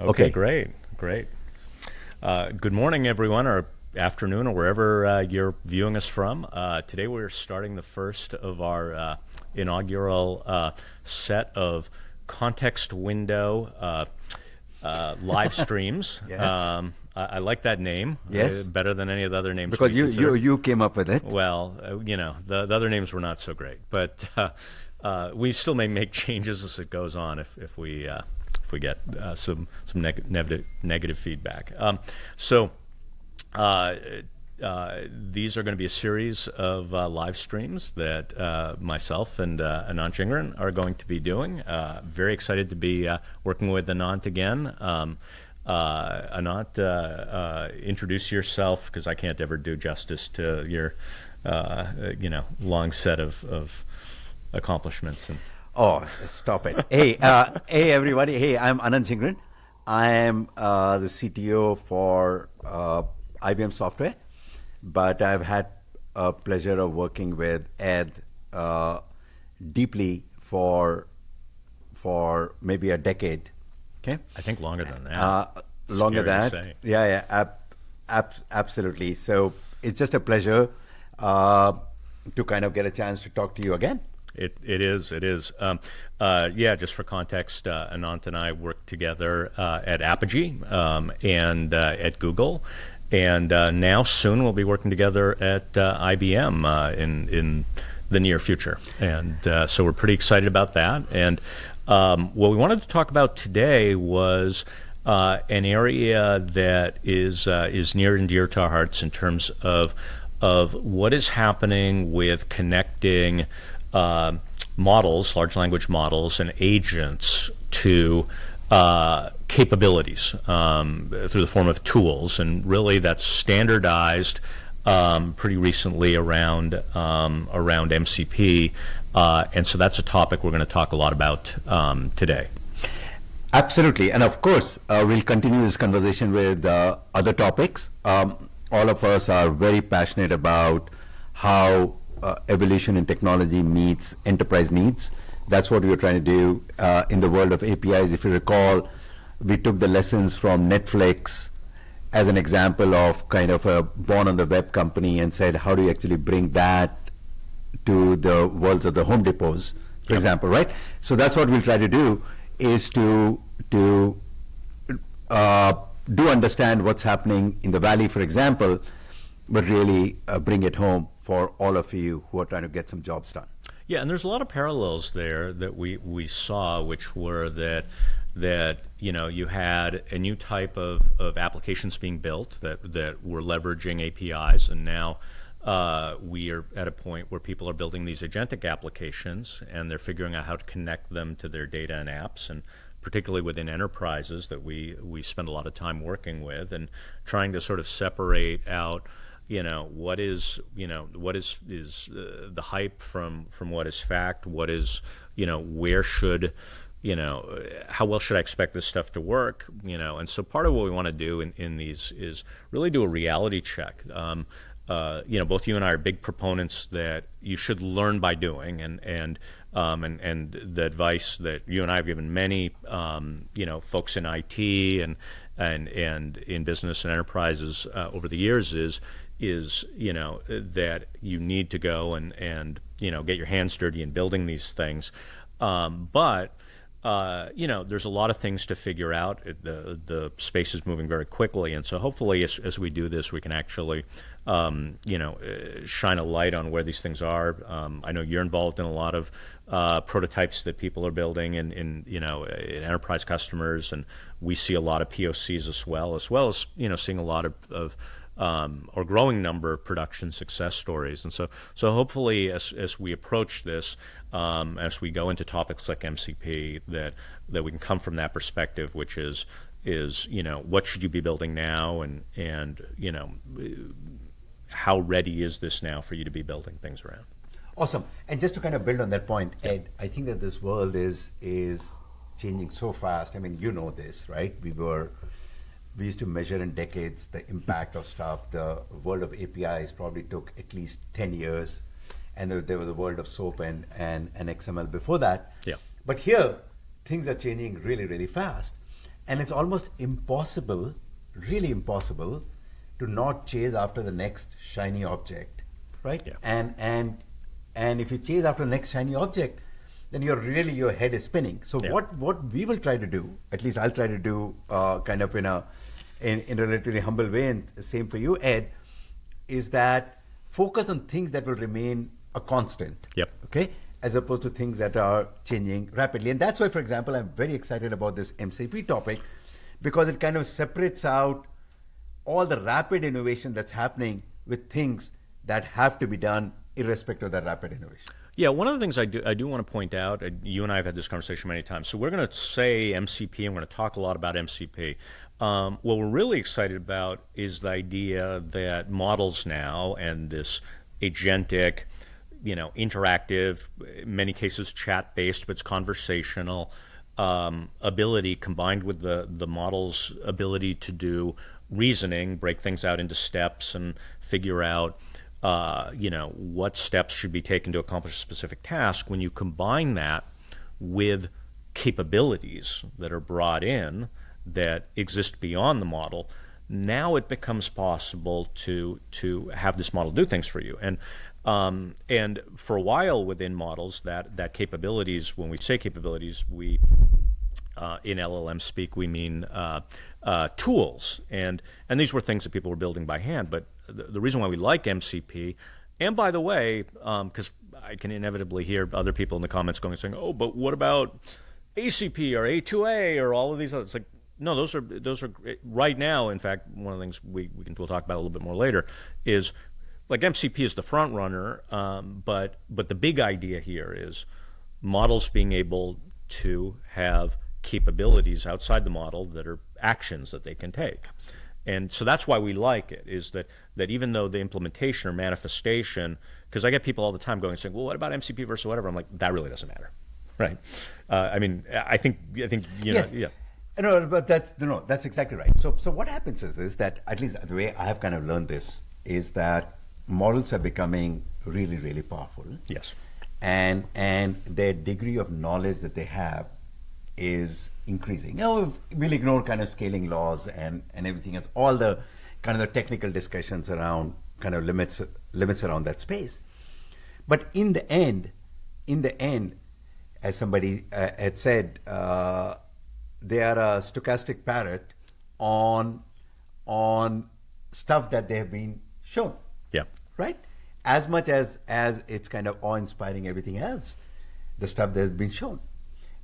Okay, great. Good morning, everyone, or afternoon, or wherever you're viewing us from. Today we're starting the first of our inaugural set of context window live streams. Yeah. I like that name. Yes. Better than any of the other names. Because you came up with it. Well, the other names were not so great, but we still may make changes as it goes on if we get some negative feedback. These are going to be a series of live streams that myself and Anant Jhingran are going to be doing. Very excited to be working with Anant again. Anant, introduce yourself, because I can't ever do justice to your long set of accomplishments. Oh, stop it. Hey, everybody. Hey, I'm Anant Jhingran. I am the CTO for IBM Software, but I've had a pleasure of working with Ed deeply for maybe a decade. Okay, I think longer than that. Longer than that. Yeah, absolutely. So it's just a pleasure to kind of get a chance to talk to you again. It is. Just for context, Anant and I worked together at Apogee and at Google, and now soon we'll be working together at IBM in the near future. And so we're pretty excited about that. And what we wanted to talk about today was an area that is near and dear to our hearts in terms of what is happening with connecting models, large language models, and agents to capabilities through the form of tools, and really that's standardized pretty recently around MCP, and so that's a topic we're going to talk a lot about today. Absolutely, and of course we'll continue this conversation with other topics. All of us are very passionate about how evolution in technology meets enterprise needs. That's what we were trying to do in the world of APIs. If you recall, we took the lessons from Netflix as an example of kind of a born on the web company and said, how do you actually bring that to the worlds of the Home Depots, for example, right? So that's what we'll try to do, is to understand what's happening in the Valley, for example, but really bring it home for all of you who are trying to get some jobs done. Yeah, and there's a lot of parallels there that we saw, which were that you had a new type of applications being built that were leveraging APIs, and now we are at a point where people are building these agentic applications, and they're figuring out how to connect them to their data and apps, and particularly within enterprises that we spend a lot of time working with, and trying to sort of separate out what is the hype from what is fact, what is where should how well should I expect this stuff to work, and so part of what we want to do in these is really do a reality check. Both you and I are big proponents that you should learn by doing, and the advice that you and I have given many folks in IT and in business and enterprises over the years is that you need to go and get your hands dirty in building these things, but there's a lot of things to figure out. The space is moving very quickly, and so hopefully as we do this, we can actually shine a light on where these things are. I know you're involved in a lot of prototypes that people are building in enterprise customers, and we see a lot of POCs as well as seeing a lot of or growing number of production success stories. And so hopefully as we approach this, as we go into topics like MCP, that we can come from that perspective, which is what should you be building now, and how ready is this now for you to be building things around. Awesome. And just to kind of build on that point, Ed, I think that this world is changing so fast. I mean, you know this, right? We used to measure in decades the impact of stuff. The world of APIs probably took at least 10 years, and there was a world of SOAP and XML before that. Yeah. But here, things are changing really, really fast. And it's almost impossible, really impossible, to not chase after the next shiny object, right? Yeah. And if you chase after the next shiny object, then your head is spinning. So Yeah. what we will try to do, at least I'll try to do, kind of in a relatively humble way, and same for you, Ed, is that focus on things that will remain a constant. Yep. Okay, as opposed to things that are changing rapidly. And that's why, for example, I'm very excited about this MCP topic, because it kind of separates out all the rapid innovation that's happening with things that have to be done irrespective of that rapid innovation. Yeah, one of the things I do want to point out, you and I have had this conversation many times, so we're going to say MCP, and we're going to talk a lot about MCP. What we're really excited about is the idea that models now, and this agentic, interactive, in many cases chat-based, but it's conversational, ability combined with the model's ability to do reasoning, break things out into steps and figure out what steps should be taken to accomplish a specific task. When you combine that with capabilities that are brought in that exist beyond the model, now it becomes possible to have this model do things for you. And for a while within models, that capabilities, when we say capabilities, we in LLM speak, we mean tools, and these were things that people were building by hand. But the reason why we like MCP, and by the way, because I can inevitably hear other people in the comments saying, "Oh, but what about ACP or A2A or all of these others?" It's like, no, those are great. Right now. In fact, one of the things we'll talk about a little bit more later is, like, MCP is the front runner, but the big idea here is models being able to have capabilities outside the model that are actions that they can take. And so that's why we like it, is that even though the implementation or manifestation, because I get people all the time saying, well, what about MCP versus whatever? I'm like, that really doesn't matter, right? I think yes. yeah. No, but that's exactly right. So what happens is that, at least the way I have kind of learned this, is that models are becoming really, really powerful. Yes. And their degree of knowledge that they have is increasing. We'll ignore kind of scaling laws and everything else, all the kind of the technical discussions around kind of limits around that space. But in the end, as somebody had said, they are a stochastic parrot on stuff that they have been shown. Yeah. Right? As much as it's kind of awe-inspiring everything else, the stuff that has been shown.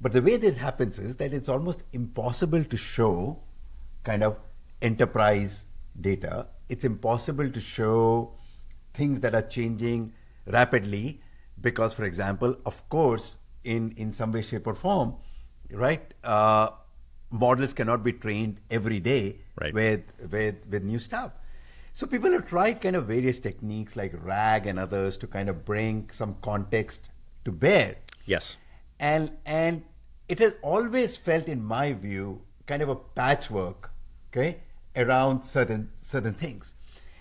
But the way this happens is that it's almost impossible to show kind of enterprise data. It's impossible to show things that are changing rapidly because, for example, of course, in some way, shape, or form, right? Models cannot be trained every day with new stuff. So people have tried kind of various techniques like RAG and others to kind of bring some context to bear. Yes. And it has always felt, in my view, kind of a patchwork, okay, around certain things.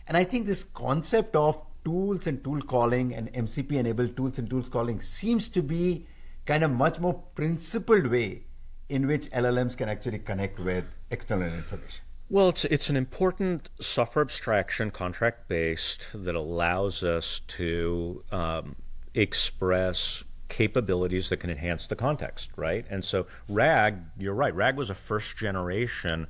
And I think this concept of tools and tool calling and MCP-enabled tools and tools calling seems to be kind of much more principled way in which LLMs can actually connect with external information. Well, it's an important software abstraction, contract-based, that allows us to express capabilities that can enhance the context, right? And so RAG, you're right, RAG was a first generation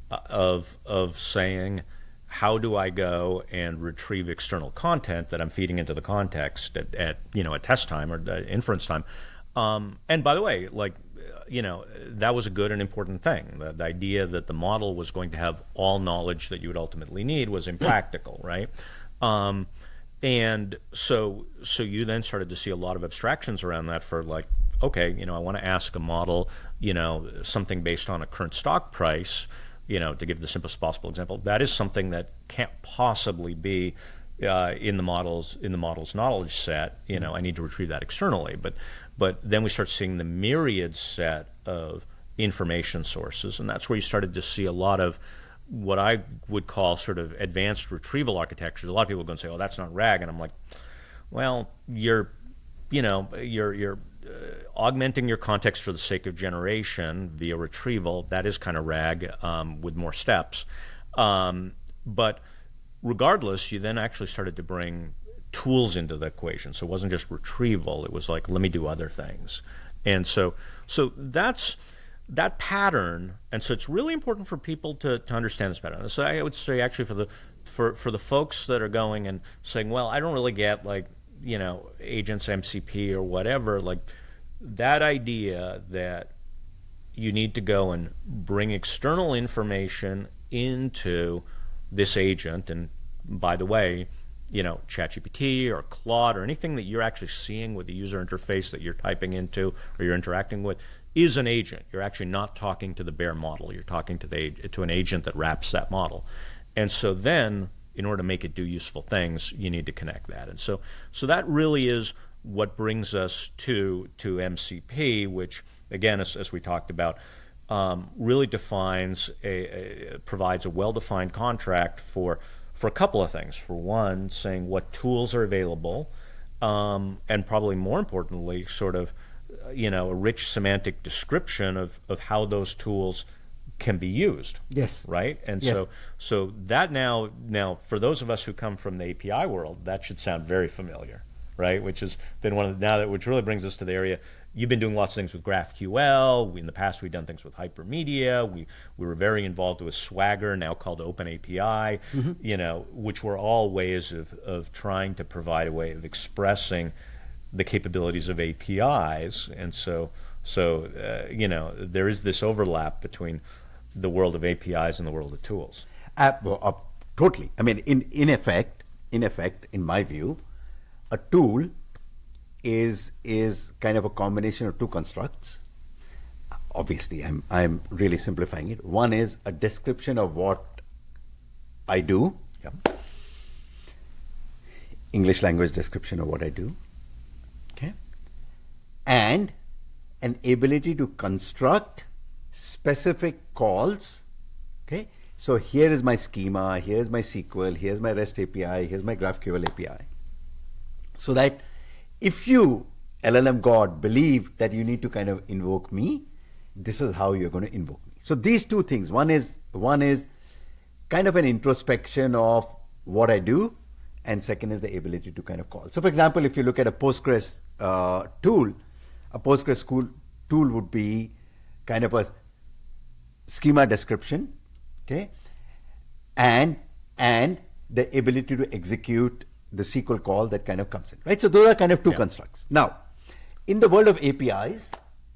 of saying, how do I go and retrieve external content that I'm feeding into the context at test time or inference time. And by the way, that was a good and important thing. The idea that the model was going to have all knowledge that you would ultimately need was impractical, right? And so you then started to see a lot of abstractions around that for okay, I want to ask a model, something based on a current stock price, to give the simplest possible example. That is something that can't possibly be in the model's knowledge set. I need to retrieve that externally. But then we start seeing the myriad set of information sources, and that's where you started to see a lot of what I would call sort of advanced retrieval architectures. A lot of people are going to say, "Oh, that's not RAG," and I'm like, "Well, you're augmenting your context for the sake of generation via retrieval, that is kind of RAG with more steps. But regardless, you then actually started to bring tools into the equation. So it wasn't just retrieval. It was like, let me do other things. And so that's that pattern. And so it's really important for people to understand this pattern. So I would say actually for the folks that are going and saying, well, I don't really get like, agents, MCP or whatever, like that idea that you need to go and bring external information into this agent. And by the way, ChatGPT or Claude or anything that you're actually seeing with the user interface that you're typing into or you're interacting with is an agent. You're actually not talking to the bare model. You're talking to an agent that wraps that model. And so then, in order to make it do useful things, you need to connect that. And so that really is what brings us to MCP, which, again, as we talked about, really provides a well-defined contract for a couple of things. For one, saying what tools are available, and probably more importantly, sort of, a rich semantic description of how those tools can be used. Yes. Right? And yes. so that now for those of us who come from the API world, that should sound very familiar, right? Which has been which really brings us to the area. You've been doing lots of things with GraphQL. In the past, we've done things with Hypermedia. We were very involved with Swagger, now called OpenAPI, which were all ways of trying to provide a way of expressing the capabilities of APIs. And so there is this overlap between the world of APIs and the world of tools. Totally. I mean, in effect, in my view, a tool is kind of a combination of two constructs. Obviously, I'm really simplifying it. One is a description of what I do. Yep. English language description of what I do. Okay. And an ability to construct specific calls. Okay. So here is my schema, here's my SQL, here's my REST API, here's my GraphQL API. So that if you, LLM God, believe that you need to kind of invoke me, this is how you're going to invoke me. So these two things, one is kind of an introspection of what I do, and second is the ability to kind of call. So for example, if you look at a Postgres tool, a Postgres tool would be kind of a schema description, okay, and the ability to execute the SQL call that kind of comes in, right? So those are kind of two constructs. Now, in the world of APIs,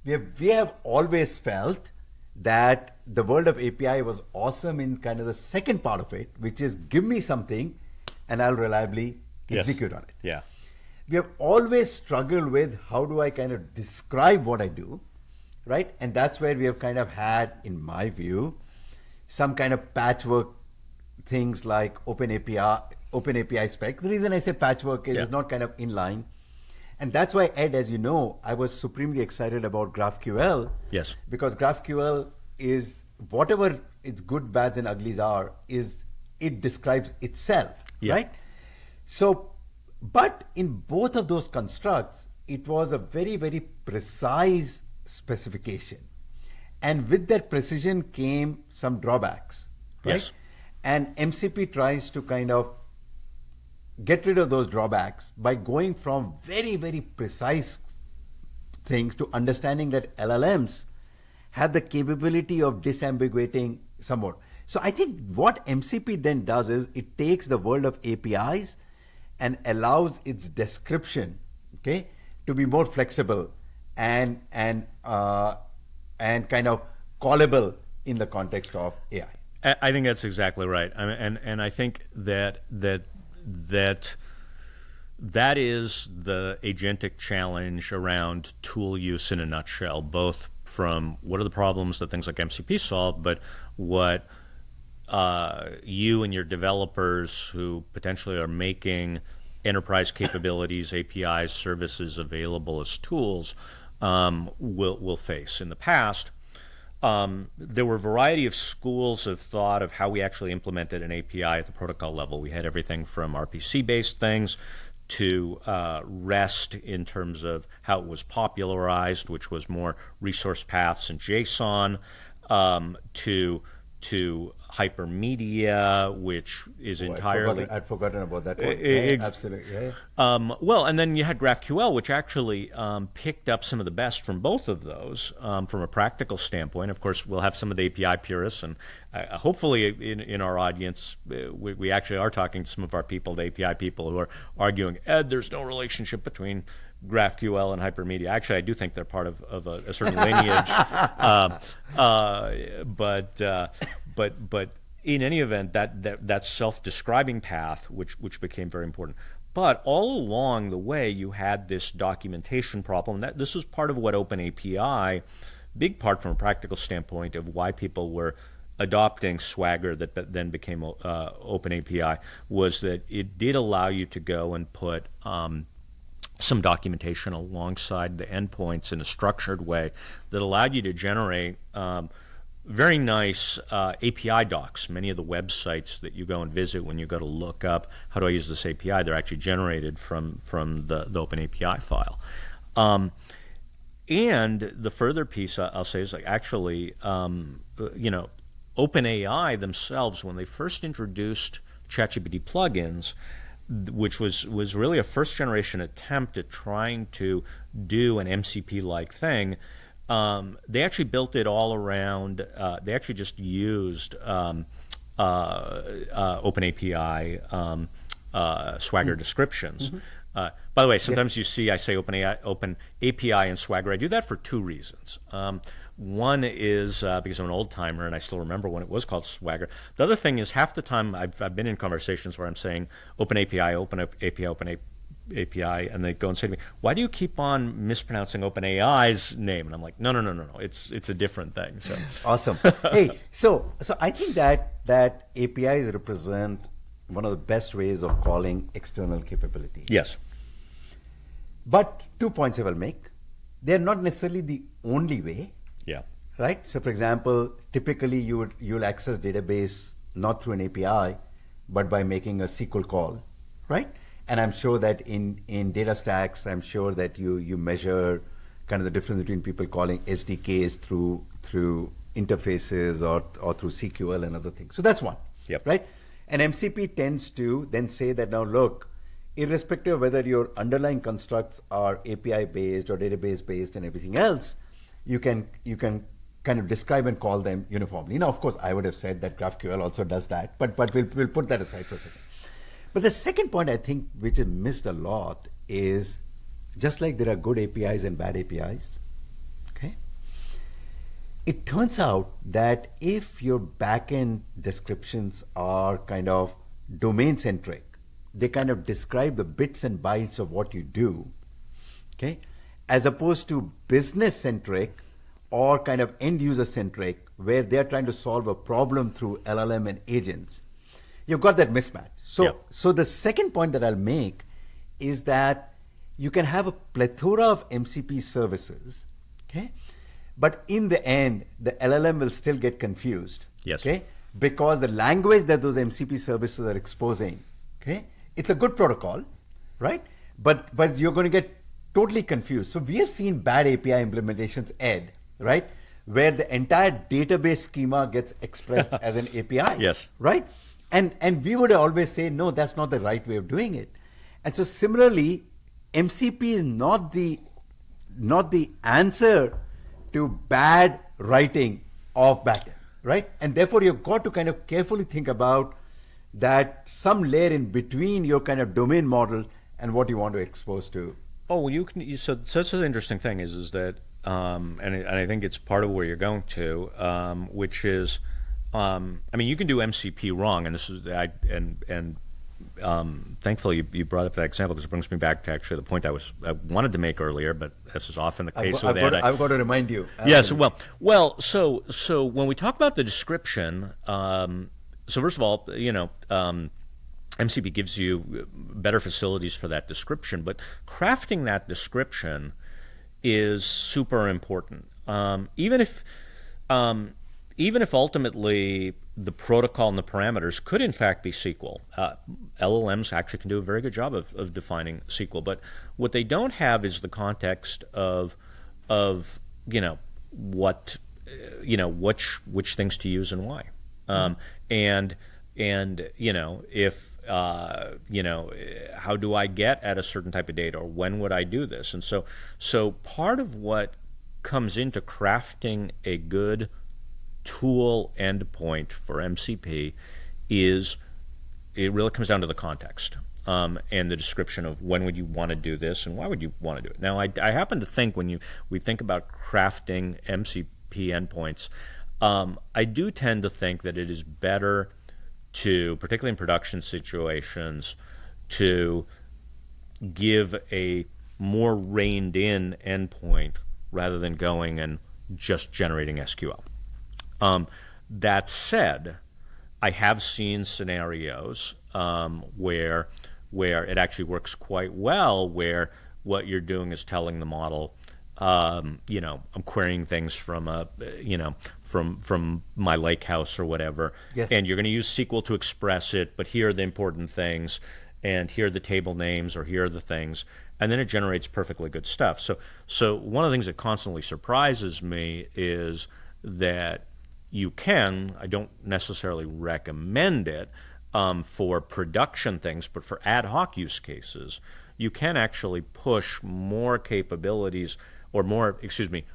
we have always felt that the world of API was awesome in kind of the second part of it, which is give me something and I'll reliably execute on it. Yeah. We have always struggled with how do I kind of describe what I do, right? And that's where we have kind of had, in my view, some kind of patchwork things like OpenAPI spec. The reason I say patchwork is it's not kind of inline. And that's why, Ed, as you know, I was supremely excited about GraphQL. Yes. Because GraphQL is, whatever its good, bads, and uglies are, is it describes itself, right? So, but in both of those constructs, it was a very, very precise specification. And with that precision came some drawbacks, right? Yes. And MCP tries to kind of get rid of those drawbacks by going from very, very precise things to understanding that LLMs have the capability of disambiguating somewhat. So I think what MCP then does is it takes the world of APIs and allows its description, okay, to be more flexible and kind of callable in the context of AI. I think that's exactly right. I mean, and I think that is the agentic challenge around tool use in a nutshell, both from what are the problems that things like MCP solve, but what you and your developers who potentially are making enterprise capabilities, APIs, services available as tools will face. In the past, there were a variety of schools of thought of how we actually implemented an API at the protocol level. We had everything from RPC-based things REST in terms of how it was popularized, which was more resource paths and JSON, to hypermedia, which is entirely... I'd forgotten about that one. Absolutely. Yeah. Well, and then you had GraphQL, which actually picked up some of the best from both of those from a practical standpoint. Of course, we'll have some of the API purists, and hopefully in our audience, we actually are talking to some of our people, the API people, who are arguing, Ed, there's no relationship between GraphQL and hypermedia. Actually, I do think they're part of a certain lineage. But in any event, that self-describing path, which became very important. But all along the way, you had this documentation problem. This was part of what OpenAPI, big part from a practical standpoint of why people were adopting Swagger that then became OpenAPI, was that it did allow you to go and put some documentation alongside the endpoints in a structured way that allowed you to generate very nice API docs. Many of the websites that you go and visit when you go to look up how do I use this API, they're actually generated from the OpenAPI file. And the further piece I'll say is, like, actually, OpenAI themselves, when they first introduced ChatGPT plugins, which was really a first generation attempt at trying to do an MCP-like thing, they actually built it all around, they actually just used OpenAPI Swagger descriptions. By the way, sometimes you see I say OpenAPI and Swagger. I do that for two reasons. One is because I'm an old timer and I still remember when it was called Swagger. The other thing is, half the time I've been in conversations where I'm saying OpenAPI, and they go and say to me, "Why do you keep on mispronouncing OpenAI's name?" And I'm like, "No, it's a different thing." So awesome. Hey, so I think that APIs represent one of the best ways of calling external capabilities. Yes. But 2 points I will make. They're not necessarily the only way. Yeah. Right? So for example, typically you'll access database not through an API, but by making a SQL call, right? And I'm sure that in DataStax, I'm sure that you measure kind of the difference between people calling SDKs through interfaces or through SQL and other things. So that's one. Yep. Right? And MCP tends to then say that, now look, irrespective of whether your underlying constructs are API based or database based and everything else, you can kind of describe and call them uniformly. Now, of course, I would have said that GraphQL also does that, but we'll put that aside for a second. But the second point I think which is missed a lot is, just like there are good APIs and bad APIs, okay? It turns out that if your backend descriptions are kind of domain-centric, they kind of describe the bits and bytes of what you do, okay? As opposed to business-centric or kind of end-user-centric, where they're trying to solve a problem through LLM and agents, you've got that mismatch. So the second point that I'll make is that you can have a plethora of MCP services, okay? But in the end, the LLM will still get confused, yes, okay? Because the language that those MCP services are exposing, okay? It's a good protocol, right? But you're going to get totally confused. So we have seen bad API implementations, Ed, right? Where the entire database schema gets expressed as an API, yes, right? And we would always say, no, that's not the right way of doing it. And so similarly, MCP is not the answer to bad writing of backend, right? And therefore you've got to kind of carefully think about that some layer in between your kind of domain model and what you want to expose to. Oh, well, so that's an interesting thing is that, and I think it's part of where you're going to, which is, I mean, you can do MCP wrong, and this is, thankfully you brought up that example because it brings me back to actually the point I wanted to make earlier, but this is often the case with Ed. I've got to remind you. Yes, well, so when we talk about the description, so first of all, MCP gives you better facilities for that description, but crafting that description is super important. Even even if ultimately the protocol and the parameters could in fact be SQL, LLMs actually can do a very good job of defining SQL. But what they don't have is the context of what which things to use and why. And if how do I get at a certain type of data, or when would I do this? And so part of what comes into crafting a good tool endpoint for MCP is it really comes down to the context and the description of when would you want to do this and why would you want to do it. Now, I happen to think when we think about crafting MCP endpoints, I do tend to think that it is better to, particularly in production situations, to give a more reined in endpoint rather than going and just generating SQL. That said, I have seen scenarios where it actually works quite well, where what you're doing is telling the model, I'm querying things from from my lake house or whatever, yes. And you're going to use SQL to express it, but here are the important things, and here are the table names, or here are the things, and then it generates perfectly good stuff. So one of the things that constantly surprises me is that I don't necessarily recommend it for production things, but for ad hoc use cases, you can actually push more capabilities or more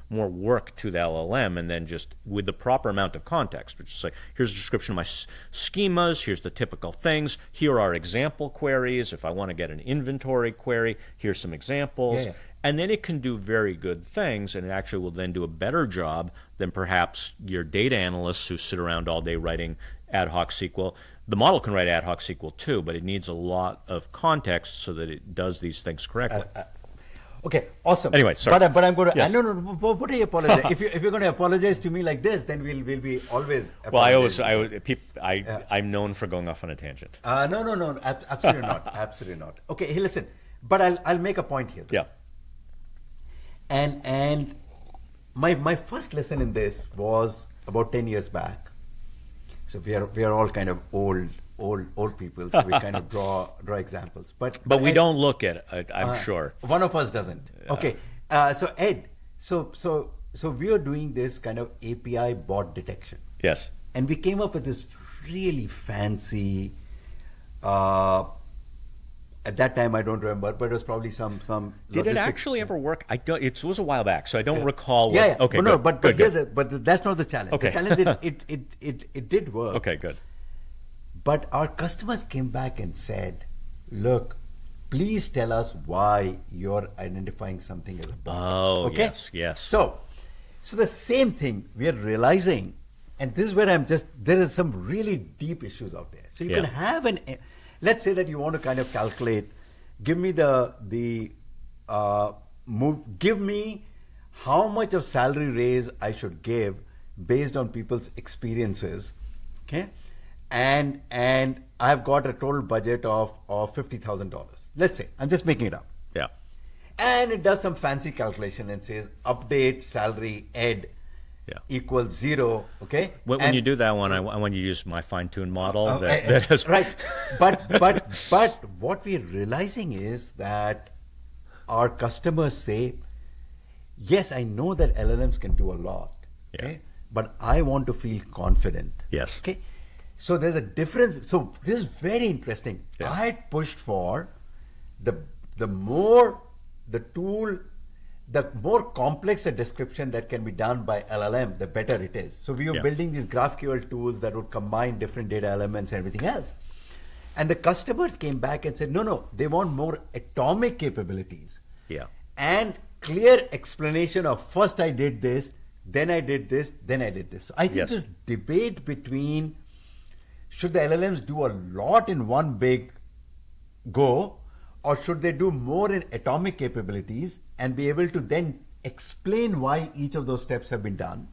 work to the LLM, and then just with the proper amount of context, which is like, here's a description of my schemas, here's the typical things, here are example queries. If I want to get an inventory query, here's some examples. Yeah. And then it can do very good things, and it actually will then do a better job than perhaps your data analysts who sit around all day writing ad hoc SQL. The model can write ad hoc SQL too, but it needs a lot of context so that it does these things correctly. Okay, awesome. Anyway, sorry. But I'm going to. Yes. No. What do you apologize? if you're going to apologize to me like this, then we'll be always. Well, I'm known for going off on a tangent. No, absolutely not, absolutely not. Okay, hey, listen, but I'll make a point here. Yeah. And my first lesson in this was about 10 years back. So we are all kind of old people, so we kind of draw examples. But we Ed, don't look at it, I'm sure. One of us doesn't. Okay. So Ed, so we are doing this kind of API bot detection. Yes. And we came up with this really fancy at that time, I don't remember, but it was probably some. Did it actually ever work? It was a while back, so I don't recall. Yeah. Okay. No, good, but that's not the challenge. Okay. The challenge it did work. Okay, good. But our customers came back and said, "Look, please tell us why you're identifying something as a bot." Oh, okay? yes. So the same thing we are realizing, and this is where there are some really deep issues out there. So you can have let's say that you want to kind of calculate, give me give me how much of salary raise I should give based on people's experiences, okay? And I've got a total budget of $50,000. Let's say, I'm just making it up. Yeah. And it does some fancy calculation and says update salary ed equals 0. Okay. When you do that one, I want you to use my fine-tuned model. Right. But what we're realizing is that our customers say, yes, I know that LLMs can do a lot. Okay. But I want to feel confident. Yes. Okay. So there's a difference. So this is very interesting. Yeah. I had pushed for the more the tool, the more complex a description that can be done by LLM, the better it is. So we were building these GraphQL tools that would combine different data elements and everything else. And the customers came back and said, no, they want more atomic capabilities. Yeah. And clear explanation of first I did this, then I did this, then I did this. So I think this debate between should the LLMs do a lot in one big go, or should they do more in atomic capabilities and be able to then explain why each of those steps have been done?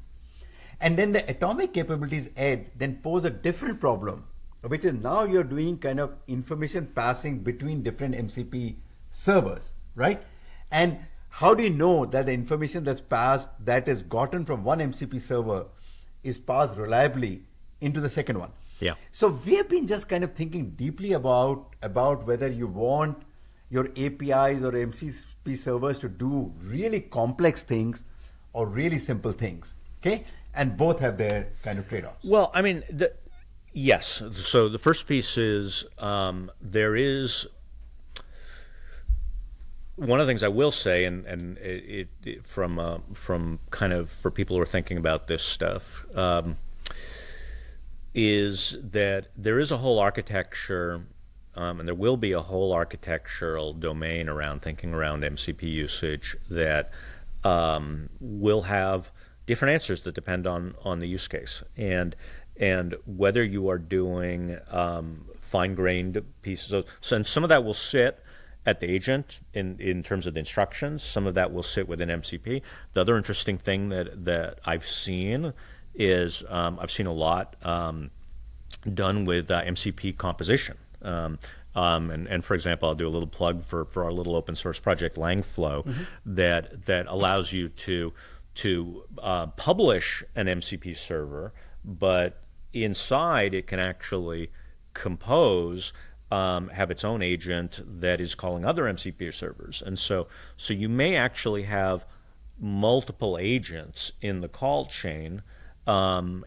And then the atomic capabilities then pose a different problem, which is now you're doing kind of information passing between different MCP servers, right? And how do you know that the information that's passed, that is gotten from one MCP server, is passed reliably into the second one. Yeah. So we have been just kind of thinking deeply about whether you want your APIs or MCP servers to do really complex things or really simple things. Okay, and both have their kind of trade-offs. Well, I mean, yes. So the first piece is there is one of the things I will say, and it from kind of for people who are thinking about this stuff, is that there is a whole architecture, and there will be a whole architectural domain around thinking around MCP usage that will have different answers that depend on the use case, and whether you are doing fine-grained pieces. And some of that will sit at the agent in terms of the instructions. Some of that will sit within MCP. The other interesting thing that I've seen is I've seen a lot done with MCP composition. And for example, I'll do a little plug for our little open source project, Langflow, that allows you to publish an MCP server, but inside it can actually compose, have its own agent that is calling other MCP servers. And so you may actually have multiple agents in the call chain, and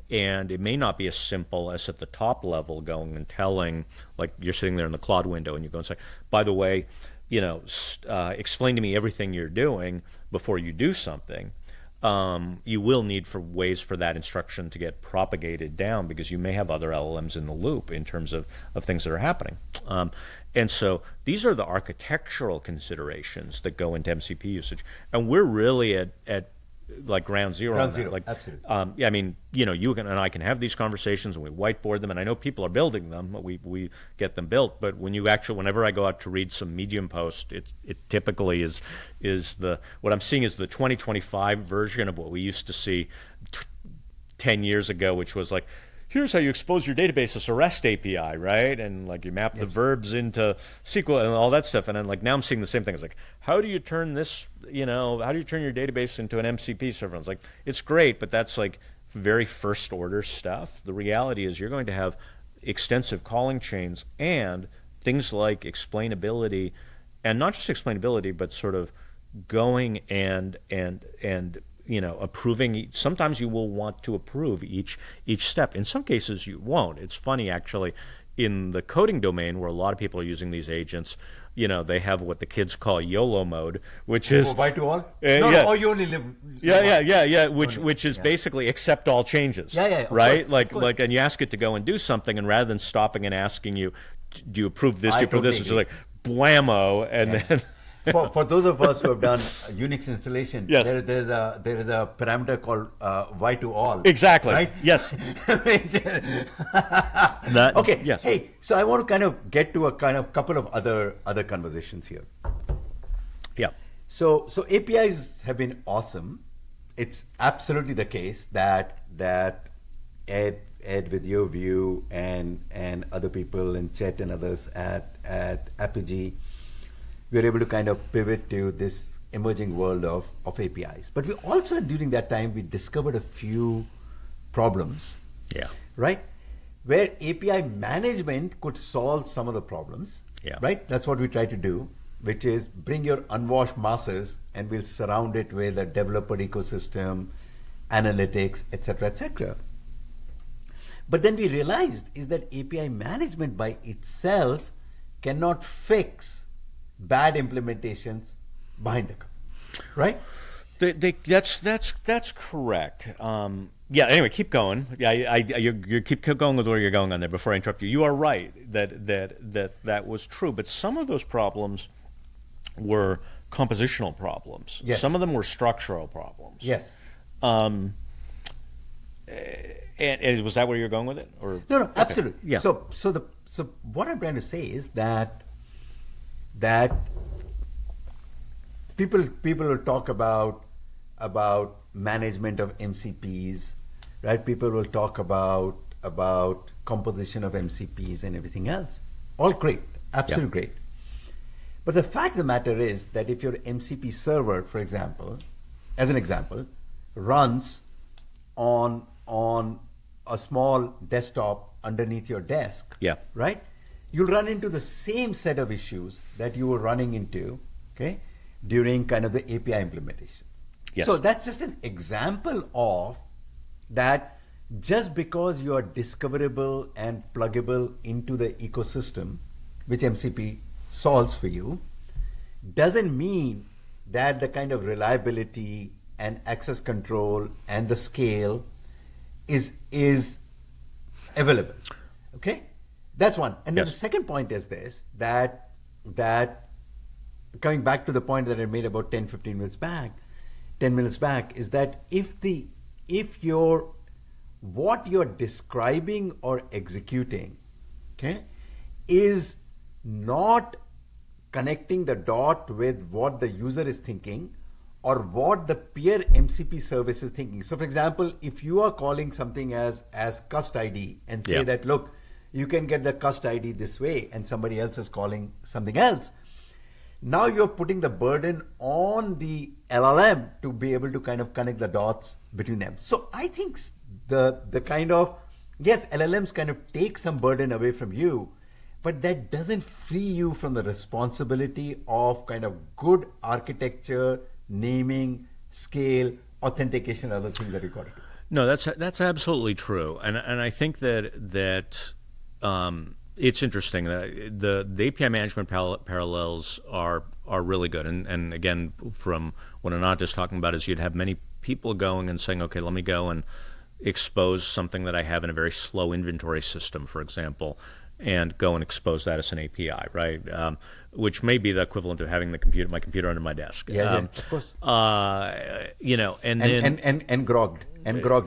it may not be as simple as at the top level going and telling, like you're sitting there in the Claude window and you go and say, by the way, explain to me everything you're doing before you do something. You will need ways for that instruction to get propagated down, because you may have other LLMs in the loop in terms of things that are happening. And so these are the architectural considerations that go into MCP usage. And we're really at like ground zero. Ground zero, like, absolutely. Yeah, I mean, you and I can have these conversations and we whiteboard them, and I know people are building them. We get them built, but whenever I go out to read some Medium post, it typically is what I'm seeing is the 2025 version of what we used to see 10 years ago, which was like, here's how you expose your database as a REST API, right? And like you map the verbs into SQL and all that stuff. And then like now I'm seeing the same thing. It's like, how do you turn this, how do you turn your database into an MCP server? And it's like, it's great, but that's like very first order stuff. The reality is you're going to have extensive calling chains and things like explainability, and not just explainability, but sort of going and approving. Sometimes you will want to approve each step. In some cases you won't. It's funny actually, in the coding domain where a lot of people are using these agents, they have what the kids call YOLO mode, which is buy to all. Or you only live. Which is basically accept all changes. Of Right. course, of course. And you ask it to go and do something, and rather than stopping and asking you, do you approve this? Do you approve this? It's just like blammo, and then. For those of us who have done Unix installation, yes. there is a parameter called y to all. Exactly. Right? Yes. Okay. Yes. Hey, so I want to kind of get to a kind of couple of other conversations here. Yeah. So APIs have been awesome. It's absolutely the case that Ed with your view and other people in Chet and others at Apogee, we were able to kind of pivot to this emerging world of APIs. But we also, during that time, we discovered a few problems. Yeah. Right? Where API management could solve some of the problems. Yeah. Right? That's what we try to do, which is bring your unwashed masses and we'll surround it with a developer ecosystem, analytics, etc., etc. But then we realized is that API management by itself cannot fix bad implementations behind the curve, right? That's correct. Anyway, keep going. You keep going with where you're going on there. Before I interrupt you, you are right that was true. But some of those problems were compositional problems. Yes. Some of them were structural problems. Yes. And was that where you're going with it? Or No, okay. absolutely. Yeah. So what I'm trying to say is that people will talk about management of MCPs, right? People will talk about composition of MCPs and everything else. All great, absolutely great. But the fact of the matter is that if your MCP server, for example, as an example, runs on on a small desktop underneath your desk, Yeah. right? You'll run into the same set of issues that you were running into, okay, during kind of the API implementation. Yes. So that's just an example of that. Just because you are discoverable and pluggable into the ecosystem, which MCP solves for you, doesn't mean that the kind of reliability and access control and the scale is available. Okay, that's one. And then Yes. the second point is this: that coming back to the point that I made about 10 minutes back, is that if what you're describing or executing, okay, is not connecting the dot with what the user is thinking or what the peer MCP service is thinking. So for example, if you are calling something as cust ID and say Yeah. that, look, you can get the cust ID this way, and somebody else is calling something else, now you're putting the burden on the LLM to be able to kind of connect the dots between them. So I think the kind of, yes, LLMs kind of take some burden away from you, but that doesn't free you from the responsibility of kind of good architecture, naming, scale, authentication, other things that you got to do. No, that's absolutely true, and I think that it's interesting that the API management parallels are really good, and again, from what Anant is talking about, is you'd have many people going and saying, okay, let me go and expose something that I have in a very slow inventory system, for example, and go and expose that as an API, right? Which may be the equivalent of having my computer under my desk. Yeah, of course. And then grogged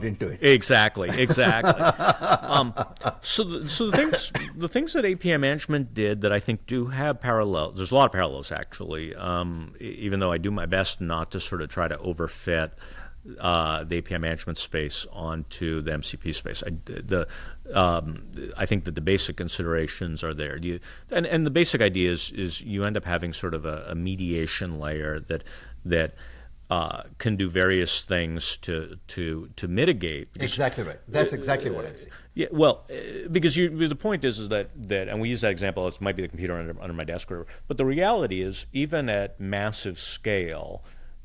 into it. Exactly. So the things that API management did that I think do have parallels. There's a lot of parallels actually. Even though I do my best not to sort of try to overfit the API management space onto the MCP space. I think that the basic considerations are there. And the basic idea is you end up having sort of a mediation layer that can do various things to mitigate. Exactly right. That's exactly what I'm saying. Yeah, well, because the point is that, and we use that example, it might be the computer under my desk or whatever, but the reality is, even at massive scale,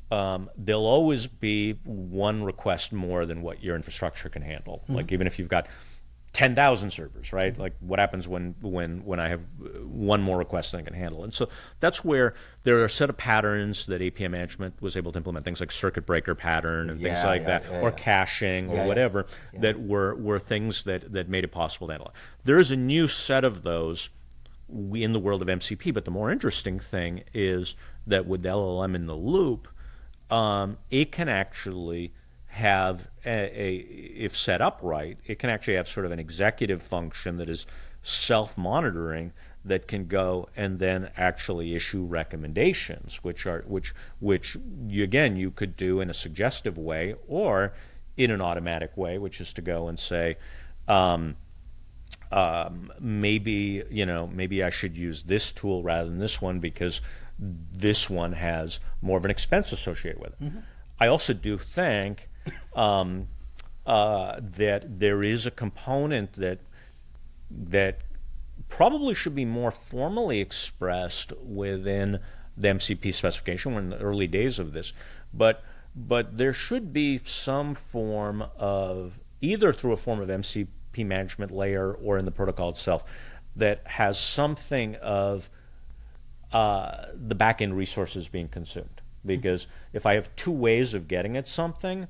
there'll always be one request more than what your infrastructure can handle. Mm-hmm. Like even if you've got 10,000 servers, right? Mm-hmm. Like what happens when I have one more request than I can handle? And so that's where there are a set of patterns that API management was able to implement, things like circuit breaker pattern and things like that, or caching or whatever, that were things that made it possible to handle it. There is a new set of those in the world of MCP, but the more interesting thing is that with the LLM in the loop, it can actually have if set up right, it can actually have sort of an executive function that is self-monitoring, that can go and then actually issue recommendations, which you could do in a suggestive way or in an automatic way, which is to go and say, maybe I should use this tool rather than this one because this one has more of an expense associated with it. Mm-hmm. I also do think that there is a component that probably should be more formally expressed within the MCP specification. We're in the early days of this, but there should be some form of, either through a form of MCP management layer or in the protocol itself, that has something of the back-end resources being consumed. Because if I have two ways of getting at something,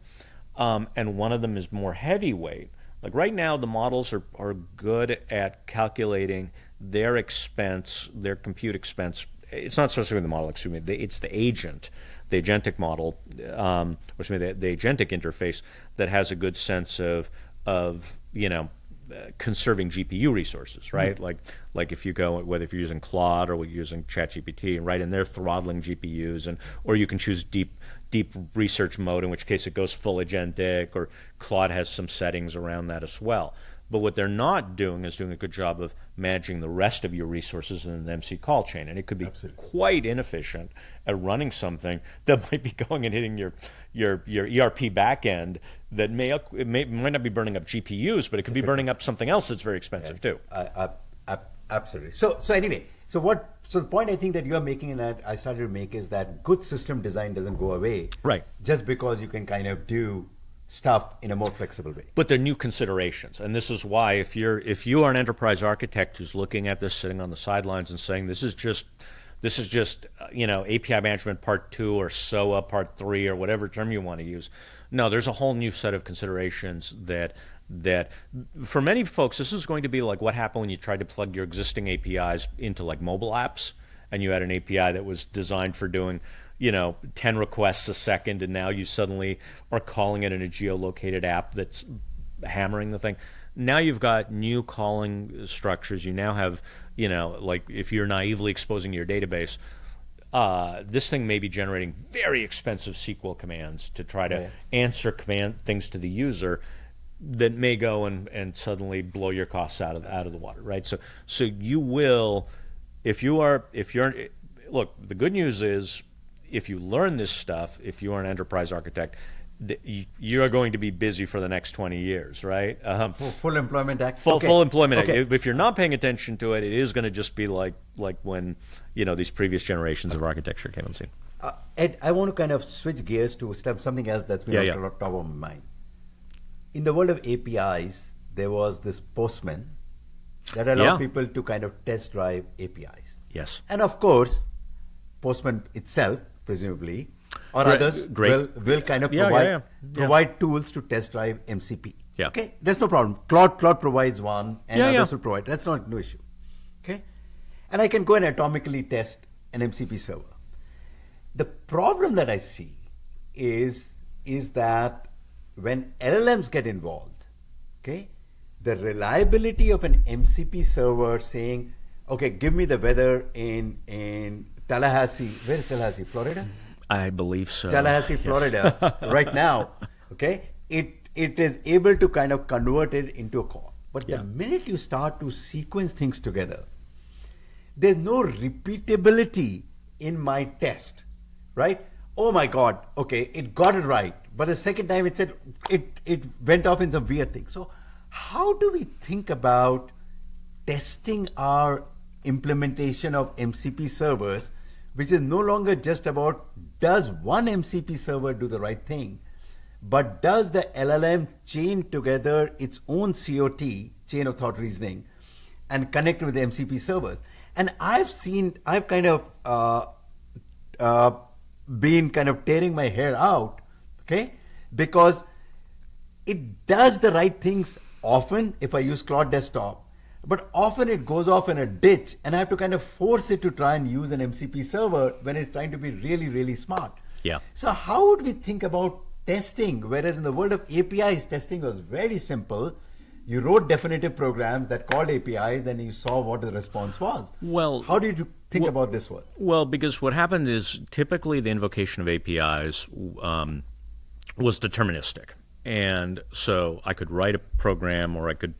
and one of them is more heavyweight, like right now the models are good at calculating their expense, their compute expense. It's not necessarily the model, excuse me, it's the agent, the agentic model, the agentic interface that has a good sense of conserving GPU resources, right? Mm-hmm. Like if you go, whether if you're using Claude or you're using ChatGPT, right, and they're throttling GPUs, or you can choose deep research mode, in which case it goes full agentic, or Claude has some settings around that as well. But what they're not doing is doing a good job of managing the rest of your resources in an MC call chain. And it could be quite inefficient at running something that might be going and hitting your ERP backend that might not be burning up GPUs, but it could be burning up something else that's very expensive too. Absolutely. So anyway, so the point I think that you're making and that I started to make is that good system design doesn't go away. Right. Just because you can kind of do stuff in a more flexible way. But they're new considerations, and this is why if you are an enterprise architect who's looking at this, sitting on the sidelines and saying this is just API management part 2 or SOA part 3 or whatever term you want to use. No, there's a whole new set of considerations that for many folks this is going to be like what happened when you tried to plug your existing APIs into like mobile apps, and you had an API that was designed for doing 10 requests a second, and now you suddenly are calling it in a geolocated app that's hammering the thing. Now you've got new calling structures. You now have, like if you're naively exposing your database, this thing may be generating very expensive SQL commands to try to answer things to the user that may go and suddenly blow your costs out of the water, right? So you will, look, the good news is, if you learn this stuff, if you are an enterprise architect, you're going to be busy for the next 20 years, right? Full Employment Act. Full Employment Act. If you're not paying attention to it, it is going to just be like when these previous generations of architecture came on scene. Ed, I want to kind of switch gears to something else that's been on top of my mind. In the world of APIs, there was this Postman that allowed people to kind of test drive APIs. Yes. And of course, Postman itself, presumably, or others will kind of provide tools to test drive MCP. Yeah. Okay, there's no problem. Claude provides one, and others will provide. That's no issue. Okay, and I can go and atomically test an MCP server. The problem that I see is that when LLMs get involved, okay, the reliability of an MCP server saying, okay, give me the weather in Tallahassee. Where is Tallahassee, Florida? I believe so. Tallahassee, Florida, right now. Okay, it is able to kind of convert it into a call. But the minute you start to sequence things together, there's no repeatability in my test, right? Oh my God, okay, it got it right. But the second time it said it went off in some weird thing. So how do we think about testing our implementation of MCP servers, which is no longer just about does one MCP server do the right thing, but does the LLM chain together its own COT, chain of thought reasoning, and connect with the MCP servers? And I've kind of been kind of tearing my hair out, okay, because it does the right things often if I use Claude Desktop, but often it goes off in a ditch and I have to kind of force it to try and use an MCP server when it's trying to be really, really smart. Yeah. So how would we think about testing? Whereas in the world of APIs, testing was very simple. You wrote definitive programs that called APIs, then you saw what the response was. Well, how did you think about this one? Well, because what happened is typically the invocation of APIs was deterministic. And so I could write a program, or I could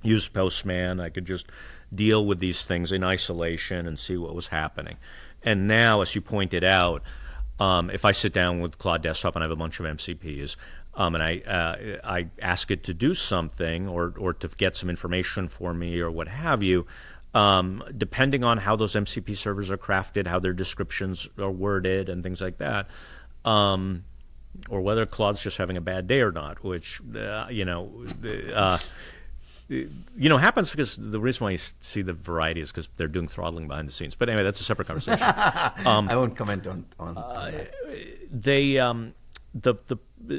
use Postman. I could just deal with these things in isolation and see what was happening. And now, as you pointed out, if I sit down with Claude Desktop and I have a bunch of MCPs, and I ask it to do something or to get some information for me or what have you, depending on how those MCP servers are crafted, how their descriptions are worded and things like that, or whether Claude's just having a bad day or not, which, happens because the reason why you see the variety is because they're doing throttling behind the scenes. But anyway, that's a separate conversation. I won't comment on that.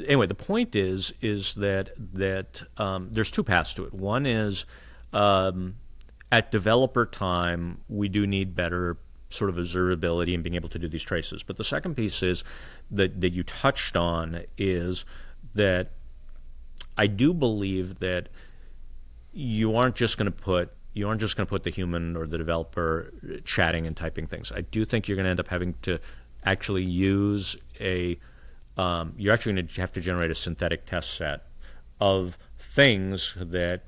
Anyway, the point is that there's two paths to it. One is at developer time, we do need better sort of observability and being able to do these traces. But the second piece is that you touched on is that I do believe that you aren't just going to put the human or the developer chatting and typing things. I do think you're going to end up having to actually use you're actually going to have to generate a synthetic test set of things that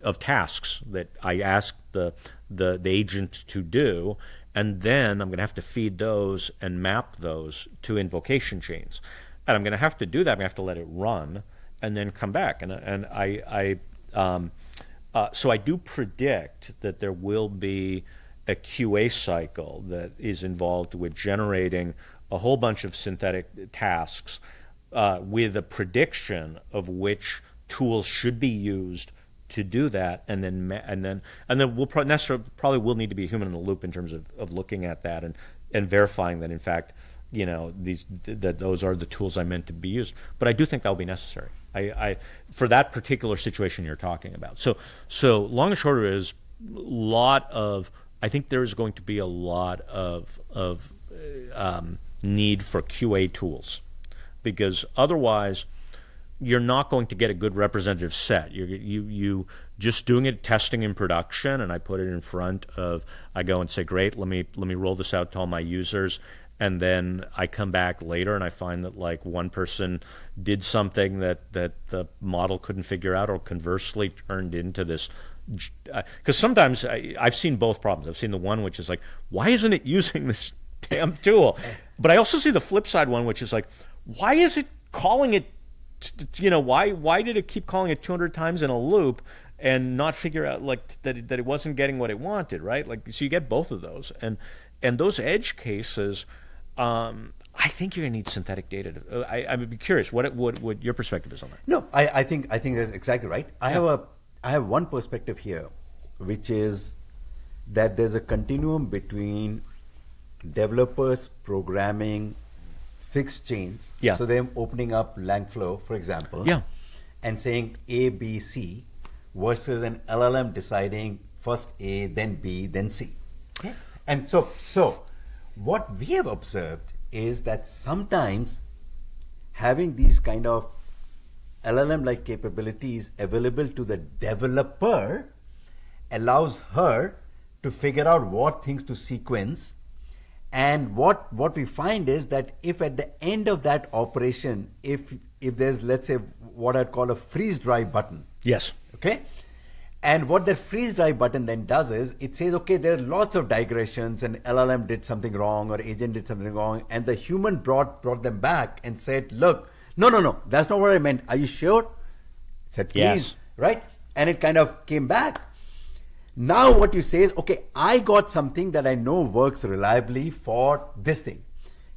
of tasks that I ask the agent to do, and then I'm going to have to feed those and map those to invocation chains, and I'm going to have to do that. I'm going to have to let it run and then come back, so I do predict that there will be a QA cycle that is involved with generating a whole bunch of synthetic tasks with a prediction of which tools should be used to do that, and then we'll probably will need to be a human in the loop in terms of looking at that and verifying that in fact that those are the tools I meant to be used. But I do think that will be necessary. I for that particular situation you're talking about. So long and short is I think there is going to be a lot of need for QA tools, because otherwise you're not going to get a good representative set. You just doing it, testing in production, and I put it in front of, I go and say, great, let me roll this out to all my users, and then I come back later and I find that like one person did something that the model couldn't figure out, or conversely turned into this. Because sometimes I've seen both problems. I've seen the one which is like, why isn't it using this damn tool? But I also see the flip side one, which is like, why is it calling it? Why did it keep calling it 200 times in a loop and not figure out like that it wasn't getting what it wanted, right? Like, so you get both of those, and those edge cases. I think you're going to need synthetic data. I would be curious what your perspective is on that. No, I think that's exactly right. I have one perspective here, which is that there's a continuum between developers programming fixed chains. Yeah. So they're opening up Langflow, for example, yeah, and saying A, B, C, versus an LLM deciding first A, then B, then C. Okay? And so what we have observed is that sometimes having these kind of LLM-like capabilities available to the developer allows her to figure out what things to sequence. And what we find is that if at the end of that operation, if there's, let's say, what I'd call a freeze dry button. Yes. Okay. And what that freeze dry button then does is it says, okay, there are lots of digressions and LLM did something wrong or agent did something wrong. And the human brought them back and said, look, no, that's not what I meant. Are you sure? It said, please, yes. Right? And it kind of came back. Now what you say is, okay, I got something that I know works reliably for this thing.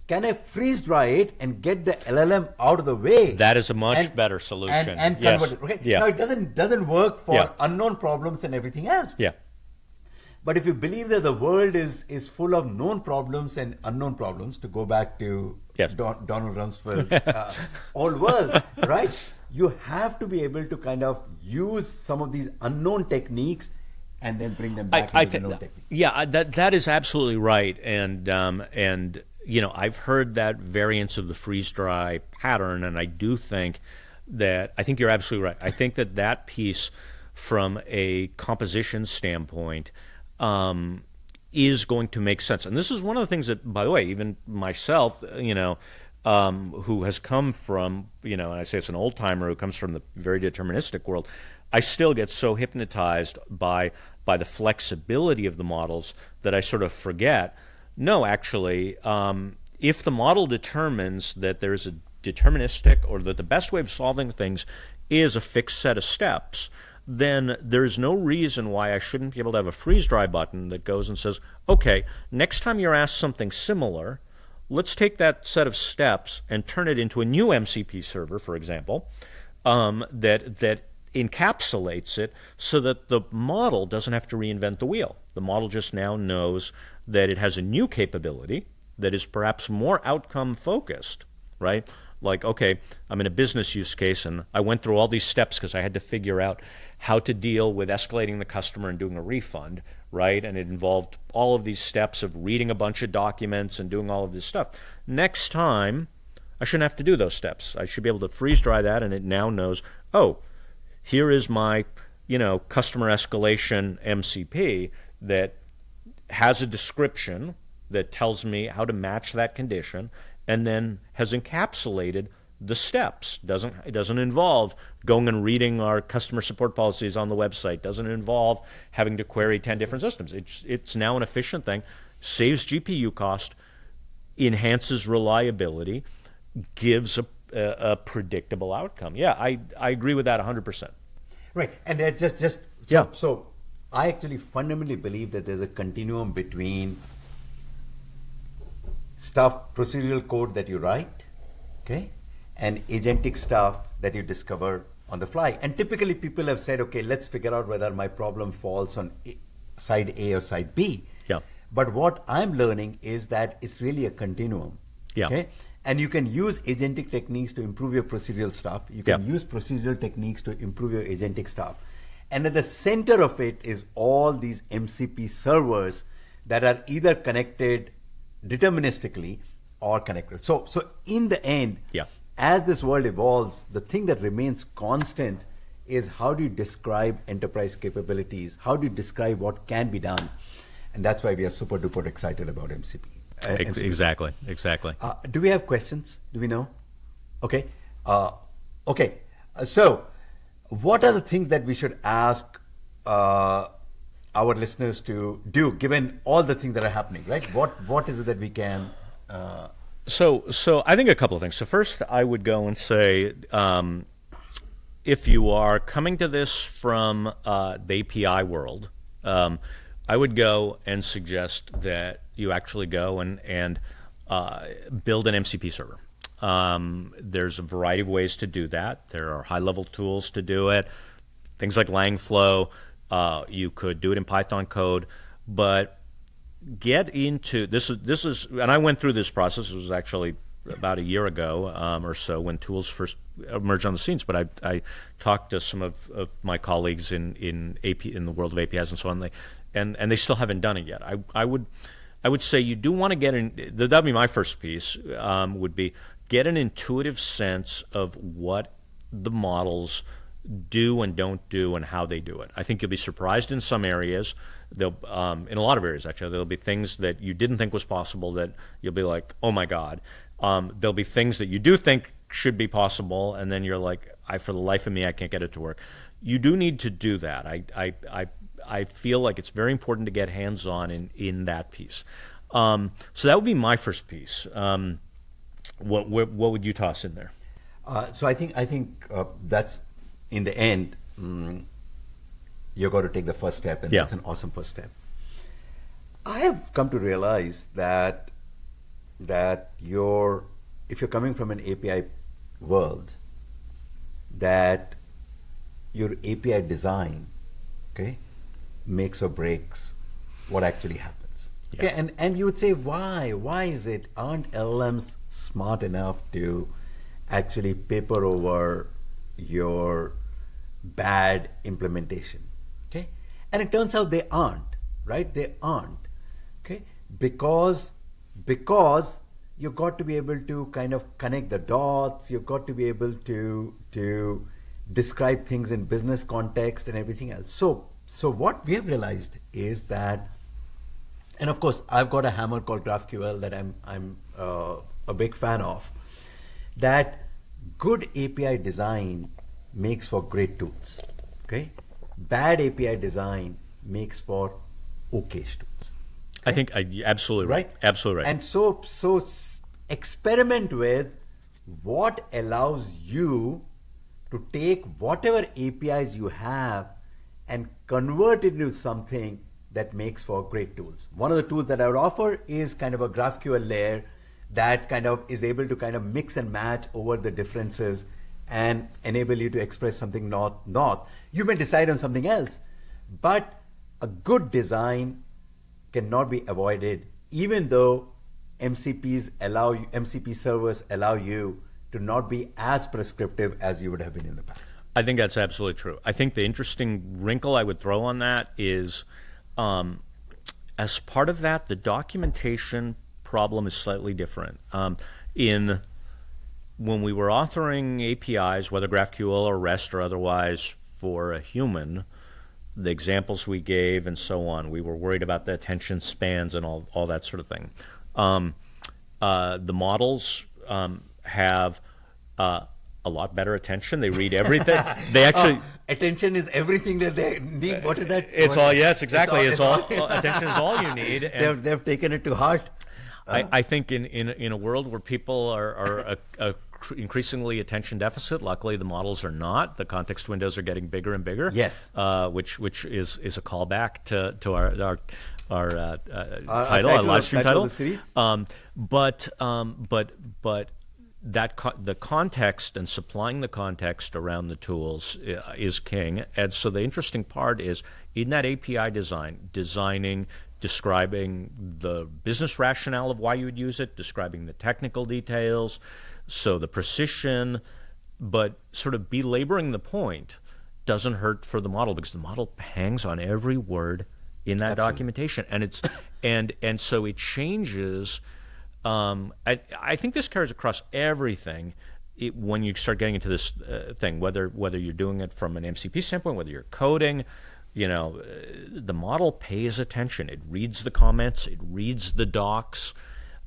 Can I freeze dry it and get the LLM out of the way? That is a much better solution. And yes. convert it. Okay? Yeah. Now it doesn't work for unknown problems and everything else. Yeah. But if you believe that the world is full of known problems and unknown problems, to go back to Donald Rumsfeld's old world, right? You have to be able to kind of use some of these unknown techniques and then bring them back into the known techniques. Yeah, that is absolutely right. And I've heard that variance of the freeze dry pattern, and I think you're absolutely right. I think that piece from a composition standpoint is going to make sense. And this is one of the things that, by the way, even myself, who has come from, and I say it's an old timer who comes from the very deterministic world, I still get so hypnotized by the flexibility of the models that I sort of forget. No, actually, if the model determines that there's a deterministic, or that the best way of solving things is a fixed set of steps, then there's no reason why I shouldn't be able to have a freeze dry button that goes and says, okay, next time you're asked something similar, let's take that set of steps and turn it into a new MCP server, for example, that encapsulates it so that the model doesn't have to reinvent the wheel. The model just now knows that it has a new capability that is perhaps more outcome focused, right? Like, okay, I'm in a business use case and I went through all these steps because I had to figure out how to deal with escalating the customer and doing a refund, right? And it involved all of these steps of reading a bunch of documents and doing all of this stuff. Next time, I shouldn't have to do those steps. I should be able to freeze dry that, and it now knows, oh, here is my, customer escalation MCP that has a description that tells me how to match that condition, and then has encapsulated the steps. It doesn't involve going and reading our customer support policies on the website. Doesn't involve having to query 10 different systems. It's now an efficient thing, saves GPU cost, enhances reliability, gives a predictable outcome. Yeah, I agree with that 100%. Right, and so I actually fundamentally believe that there's a continuum between procedural code that you write, okay, and agentic stuff that you discover on the fly. And typically people have said, okay, let's figure out whether my problem falls on side A or side B. Yeah. But what I'm learning is that it's really a continuum. Yeah. Okay. And you can use agentic techniques to improve your procedural stuff. You can use procedural techniques to improve your agentic stuff. And at the center of it is all these MCP servers that are either connected deterministically or connected. So in the end, as this world evolves, the thing that remains constant is how do you describe enterprise capabilities? How do you describe what can be done? And that's why we are super duper excited about MCP. Exactly. Do we have questions? Do we know? Okay. So what are the things that we should ask our listeners to do, given all the things that are happening, right? What is it that we can... So I think a couple of things. So first, I would go and say, if you are coming to this from the API world, I would go and suggest that you actually go and build an MCP server. There's a variety of ways to do that. There are high-level tools to do it, things like Langflow. You could do it in Python code, but get into this is and I went through this process. It was actually about a year ago or so when tools first emerged on the scenes. But I talked to some of my colleagues in the world of APIs and so on. And they still haven't done it yet. I would say you do want to get in. That'd be my first piece. Would be get an intuitive sense of what the models do and don't do and how they do it. I think you'll be surprised in some areas. In a lot of areas actually, there'll be things that you didn't think was possible that you'll be like, oh my God. There'll be things that you do think should be possible, and then you're like, for the life of me, I can't get it to work. You do need to do that. I feel like it's very important to get hands-on in that piece. So that would be my first piece. What would you toss in there? So I think that's, in the end, you're going to take the first step, and that's an awesome first step. I have come to realize that if you're coming from an API world, that your API design, okay, makes or breaks what actually happens. Yeah. Okay, and you would say, why? Why is it? Aren't LLMs smart enough to actually paper over your bad implementation? Okay, and it turns out they aren't, right? They aren't, okay, because you've got to be able to kind of connect the dots. You've got to be able to describe things in business context and everything else. So what we have realized is that, and of course I've got a hammer called GraphQL that I'm a big fan of, that good API design makes for great tools. Okay, bad API design makes for okayish tools. Okay? I think absolutely right. Absolutely right. And so experiment with what allows you to take whatever APIs you have and convert it into something that makes for great tools. One of the tools that I would offer is kind of a GraphQL layer that kind of is able to kind of mix and match over the differences and enable you to express something not. You may decide on something else, but a good design cannot be avoided, even though MCP servers allow you to not be as prescriptive as you would have been in the past. I think that's absolutely true. I think the interesting wrinkle I would throw on that is, as part of that, the documentation problem is slightly different. When we were authoring APIs, whether GraphQL or REST or otherwise, for a human, the examples we gave and so on, we were worried about the attention spans and all that sort of thing. The models have a lot better attention. They read everything. They actually attention is everything that they need. What is that? It's all yes, exactly. It's all attention is all you need. And they've taken it to heart. I think in a world where people are increasingly attention deficit, luckily the models are not. The context windows are getting bigger and bigger. Yes, which is a callback to our title, our live stream title. But the context and supplying the context around the tools is king. And so the interesting part is in that API designing, describing the business rationale of why you would use it, describing the technical details, so the precision, but sort of belaboring the point doesn't hurt for the model because the model hangs on every word in that documentation, and it's and so it changes. I think this carries across everything. When you start getting into this thing, whether you're doing it from an MCP standpoint, whether you're coding, the model pays attention. It reads the comments, it reads the docs,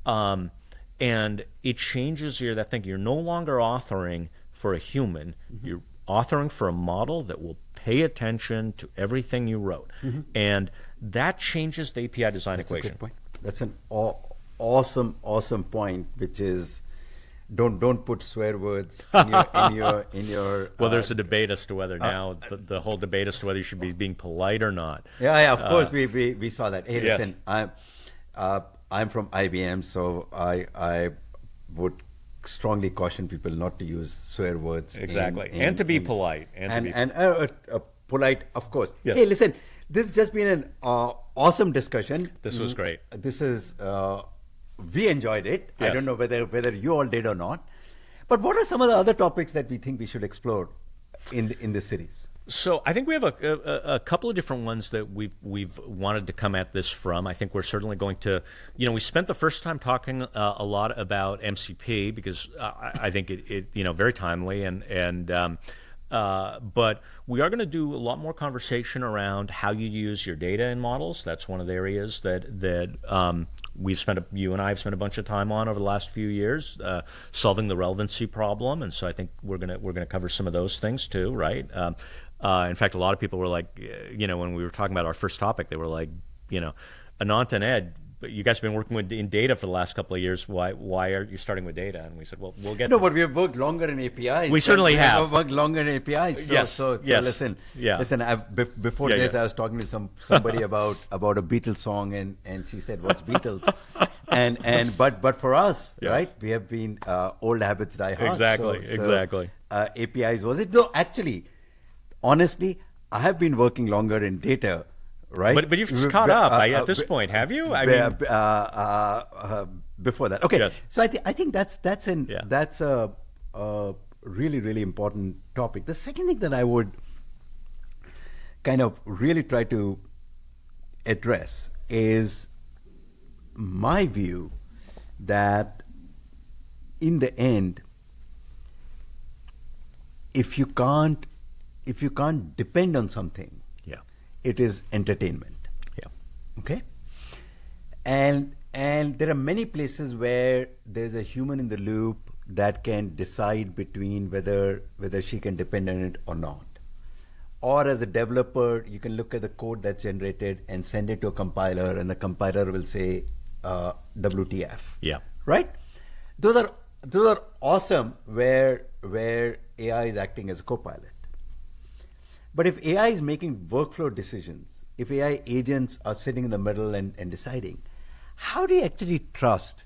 and it changes that thing. You're no longer authoring for a human. Mm-hmm. You're authoring for a model that will pay attention to everything you wrote, and that changes the API design equation. That's a good point. That's an awesome point, which is don't put swear words in your well, there's a debate as to whether now the whole debate as to whether you should be being polite or not. Yeah, of course we saw that. Hey, yes. Listen, I'm from IBM, so I would strongly caution people not to use swear words. Exactly, and to be polite. And polite, of course. Yes. Hey, listen, this has just been an awesome discussion. This was great. This is we enjoyed it. Yes. I don't know whether you all did or not. But what are some of the other topics that we think we should explore in this series? So I think we have a couple of different ones that we've wanted to come at this from. I think we're certainly going to, we spent the first time talking a lot about MCP because I think it very timely but we are going to do a lot more conversation around how you use your data in models. That's one of the areas that you and I have spent a bunch of time on over the last few years, solving the relevancy problem. And so I think we're gonna cover some of those things too, right? In fact, a lot of people were like, when we were talking about our first topic, they were like, Anant and Ed, but you guys have been working in data for the last couple of years. Why are you starting with data? And we said, well, we'll get. No, but we have worked longer in APIs. We certainly have worked longer in APIs. So listen. Before this, I was talking to somebody about a Beatles song, and she said, "What's Beatles?" but for us, right? We have been old habits die hard. Exactly. APIs was it? No, actually, honestly, I have been working longer in data. Right, but you've caught up at this point, have you? Before that, okay. Yes. So I think that's a really important topic. The second thing that I would kind of really try to address is my view that in the end, if you can't depend on something, it is entertainment. Yeah. Okay. And there are many places where there's a human in the loop that can decide between whether she can depend on it or not. Or as a developer, you can look at the code that's generated and send it to a compiler, and the compiler will say WTF. Yeah. Right? Those are awesome where AI is acting as a co-pilot. But if AI is making workflow decisions, if AI agents are sitting in the middle and deciding, how do you actually trust,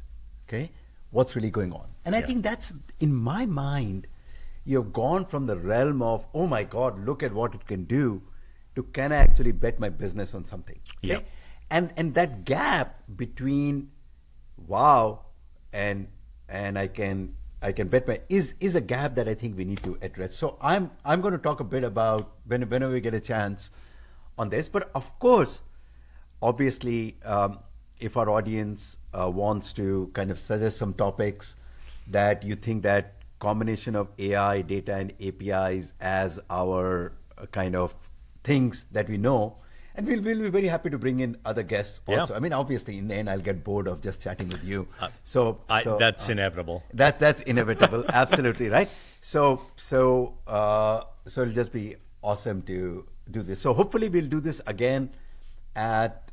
what's really going on? And I think that's, in my mind, you've gone from the realm of, oh my God, look at what it can do, to can I actually bet my business on something? Okay? Yeah. And that gap between wow and I can bet my is a gap that I think we need to address. So I'm going to talk a bit about whenever we get a chance on this. But of course, obviously, if our audience wants to kind of suggest some topics that you think that combination of AI, data, and APIs as our kind of things that we know, And we'll be very happy to bring in other guests Yeah. also. I mean, obviously, in the end, I'll get bored of just chatting with you. That's inevitable. That's inevitable. Absolutely right. So it'll just be awesome to do this. So hopefully we'll do this again at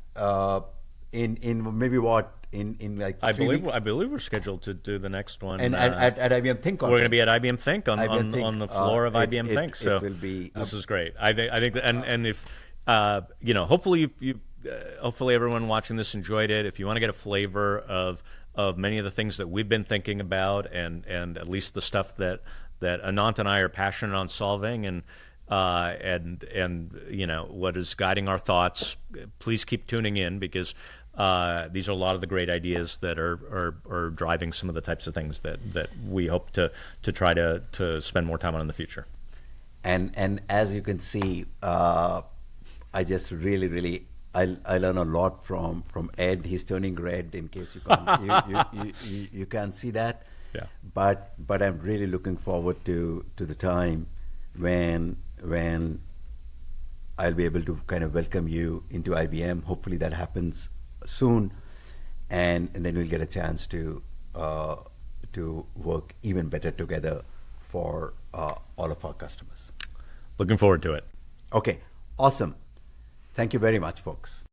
in maybe what in like I 3 believe weeks? I believe we're scheduled to do the next one. And at IBM Think we're going to be at IBM Think on the floor of IBM Think. So it will be. This is great. I think that, and if hopefully hopefully everyone watching this enjoyed it. If you want to get a flavor of many of the things that we've been thinking about, and at least the stuff that Anant and I are passionate on solving, and what is guiding our thoughts, please keep tuning in, because these are a lot of the great ideas that are driving some of the types of things that we hope to try to spend more time on in the future. And as you can see, I just really I learn a lot from Ed. He's turning red in case you can't you can't see that. Yeah. But I'm really looking forward to the time when I'll be able to kind of welcome you into IBM. Hopefully that happens soon, and then we'll get a chance to work even better together for all of our customers. Looking forward to it. Okay, awesome. Thank you very much, folks.